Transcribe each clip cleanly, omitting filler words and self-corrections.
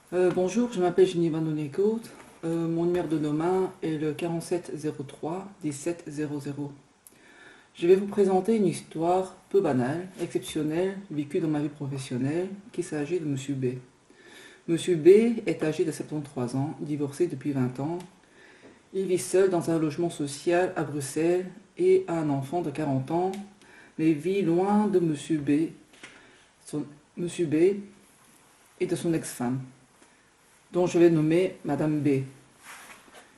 Bonjour, je m'appelle Jenny Van Donnecourt. Mon numéro de domaine est le 4703 1700. Je vais vous présenter une histoire peu banale, exceptionnelle, vécue dans ma vie professionnelle, qu'il s'agit de Monsieur B. Monsieur B est âgé de 73 ans, divorcé depuis 20 ans. Il vit seul dans un logement social à Bruxelles et a un enfant de 40 ans, mais vit loin de Monsieur B, Monsieur B et de son ex-femme, dont je vais nommer Madame B.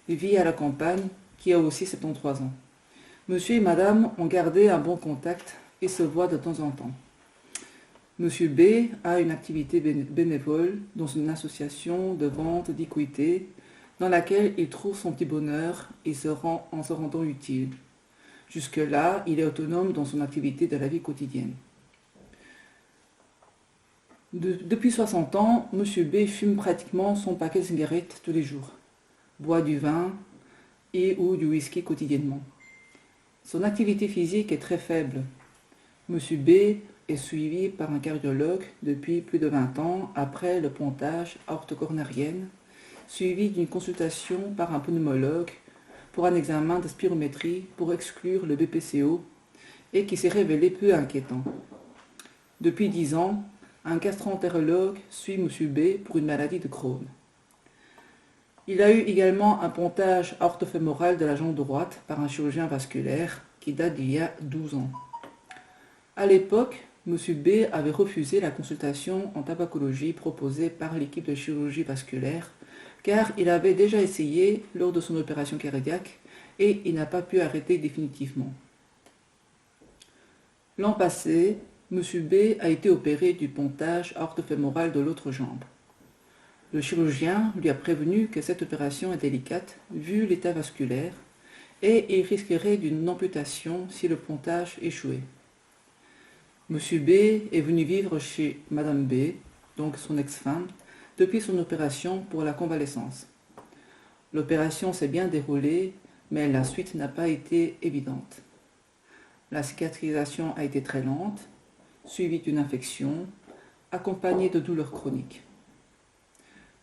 Il vit à la campagne, qui a aussi 73 ans. Monsieur et Madame ont gardé un bon contact et se voient de temps en temps. Monsieur B a une activité bénévole dans une association de vente d'équité dans laquelle il trouve son petit bonheur et en se rendant utile. Jusque-là, il est autonome dans son activité de la vie quotidienne. Depuis 60 ans, Monsieur B fume pratiquement son paquet de cigarettes tous les jours, boit du vin et ou du whisky quotidiennement. Son activité physique est très faible. Monsieur B est suivi par un cardiologue depuis plus de 20 ans après le pontage aorte coronarienne, suivi d'une consultation par un pneumologue pour un examen de spirométrie pour exclure le BPCO et qui s'est révélé peu inquiétant. Depuis 10 ans, un gastro-entérologue suit Monsieur B pour une maladie de Crohn. Il a eu également un pontage aortofémoral de la jambe droite par un chirurgien vasculaire qui date d'il y a 12 ans. À l'époque, Monsieur B avait refusé la consultation en tabacologie proposée par l'équipe de chirurgie vasculaire car il avait déjà essayé lors de son opération cardiaque et il n'a pas pu arrêter définitivement. L'an passé, Monsieur B a été opéré du pontage aortofémoral de l'autre jambe. Le chirurgien lui a prévenu que cette opération est délicate vu l'état vasculaire et il risquerait d'une amputation si le pontage échouait. Monsieur B est venu vivre chez Madame B, donc son ex-femme, depuis son opération pour la convalescence. L'opération s'est bien déroulée, mais la suite n'a pas été évidente. La cicatrisation a été très lente, suivie d'une infection, accompagnée de douleurs chroniques.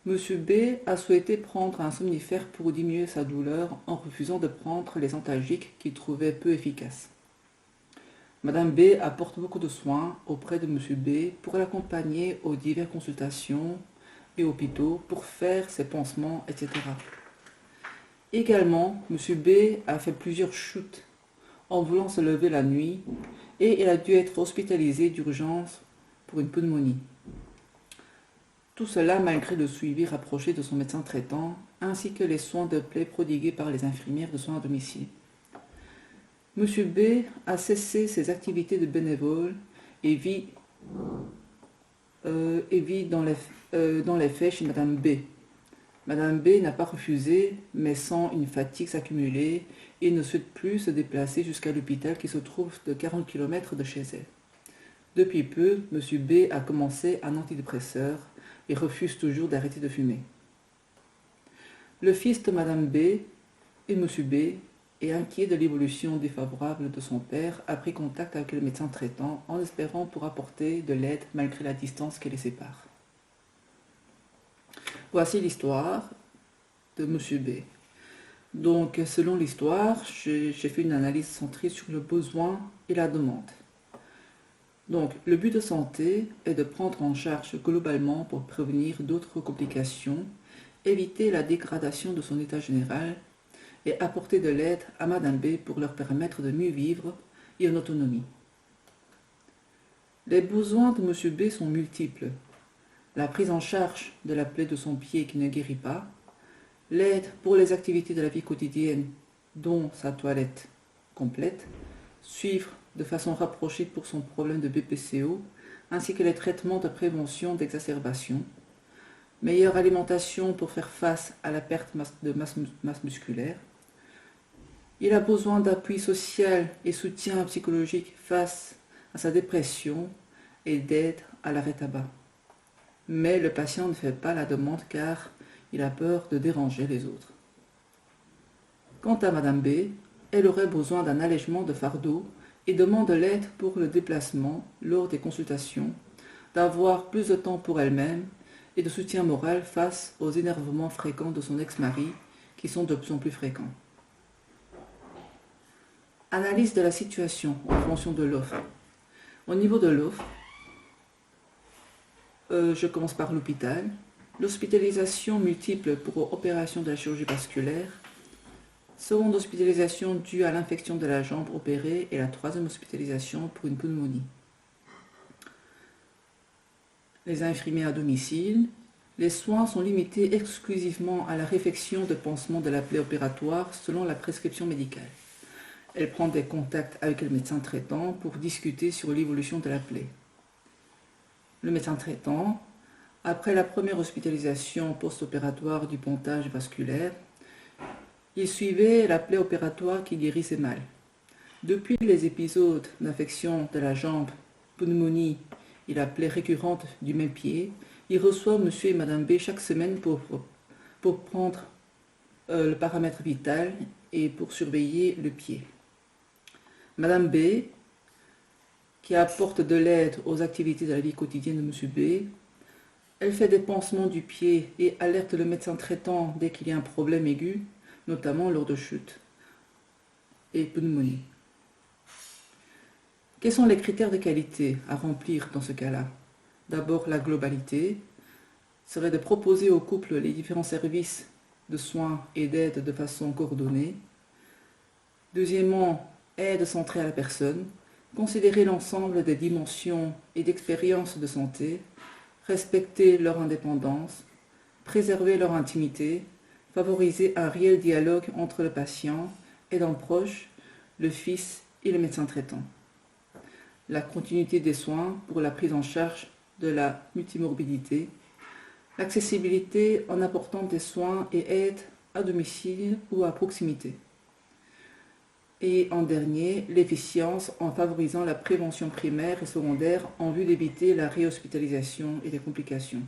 Monsieur B a souhaité prendre un somnifère pour diminuer sa douleur en refusant de prendre les antalgiques qu'il trouvait peu efficaces. Madame B apporte beaucoup de soins auprès de Monsieur B pour l'accompagner aux diverses consultations et hôpitaux pour faire ses pansements, etc. Également, Monsieur B a fait plusieurs chutes en voulant se lever la nuit et il a dû être hospitalisé d'urgence pour une pneumonie. Tout cela malgré le suivi rapproché de son médecin traitant ainsi que les soins de plaie prodigués par les infirmières de soins à domicile. Monsieur B a cessé ses activités de bénévole et vit dans les faits chez Madame B. Madame B n'a pas refusé, mais sent une fatigue s'accumuler et ne souhaite plus se déplacer jusqu'à l'hôpital qui se trouve de 40 km de chez elle. Depuis peu, Monsieur B a commencé un antidépresseur et refuse toujours d'arrêter de fumer. Le fils de Madame B et Monsieur B est inquiet de l'évolution défavorable de son père a pris contact avec le médecin traitant en espérant pour apporter de l'aide malgré la distance qui les sépare. Voici l'histoire de Monsieur B. Donc, selon l'histoire, j'ai fait une analyse centrée sur le besoin et la demande. Donc, le but de santé est de prendre en charge globalement pour prévenir d'autres complications, éviter la dégradation de son état général et apporter de l'aide à Madame B pour leur permettre de mieux vivre et en autonomie. Les besoins de Monsieur B sont multiples. La prise en charge de la plaie de son pied qui ne guérit pas, l'aide pour les activités de la vie quotidienne, dont sa toilette complète, suivre de façon rapprochée pour son problème de BPCO, ainsi que les traitements de prévention d'exacerbation, meilleure alimentation pour faire face à la perte de masse musculaire. Il a besoin d'appui social et soutien psychologique face à sa dépression et d'aide à l'arrêt tabac. Mais le patient ne fait pas la demande car il a peur de déranger les autres. Quant à Madame B, elle aurait besoin d'un allègement de fardeau et demande de l'aide pour le déplacement lors des consultations, d'avoir plus de temps pour elle-même et de soutien moral face aux énervements fréquents de son ex-mari, qui sont de plus en plus fréquents. Analyse de la situation en fonction de l'offre. Au niveau de l'offre, je commence par l'hôpital. L'hospitalisation multiple pour opération de la chirurgie vasculaire. Seconde hospitalisation due à l'infection de la jambe opérée et la troisième hospitalisation pour une pneumonie. Les infirmiers à domicile. Les soins sont limités exclusivement à la réfection de pansement de la plaie opératoire selon la prescription médicale. Elle prend des contacts avec le médecin traitant pour discuter sur l'évolution de la plaie. Le médecin traitant, après la première hospitalisation post-opératoire du pontage vasculaire, il suivait la plaie opératoire qui guérissait mal. Depuis les épisodes d'infection de la jambe, pneumonie et la plaie récurrente du même pied, il reçoit M. et Mme B chaque semaine pour prendre le paramètre vital et pour surveiller le pied. Mme B, qui apporte de l'aide aux activités de la vie quotidienne de M. B, elle fait des pansements du pied et alerte le médecin traitant dès qu'il y a un problème aigu, notamment lors de chutes et pneumonie. Quels sont les critères de qualité à remplir dans ce cas-là? D'abord, la globalité serait de proposer au couple les différents services de soins et d'aide de façon coordonnée. Deuxièmement, aide centrée à la personne, considérer l'ensemble des dimensions et d'expériences de santé, respecter leur indépendance, préserver leur intimité, favoriser un réel dialogue entre le patient, aidant proche, le fils et le médecin traitant. La continuité des soins pour la prise en charge de la multimorbidité, l'accessibilité en apportant des soins et aides à domicile ou à proximité. Et en dernier, l'efficience en favorisant la prévention primaire et secondaire en vue d'éviter la réhospitalisation et les complications.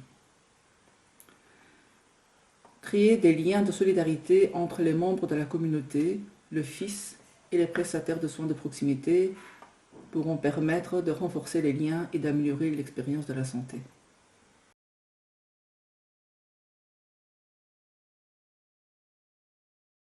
Créer des liens de solidarité entre les membres de la communauté, le FIS et les prestataires de soins de proximité pourront permettre de renforcer les liens et d'améliorer l'expérience de la santé.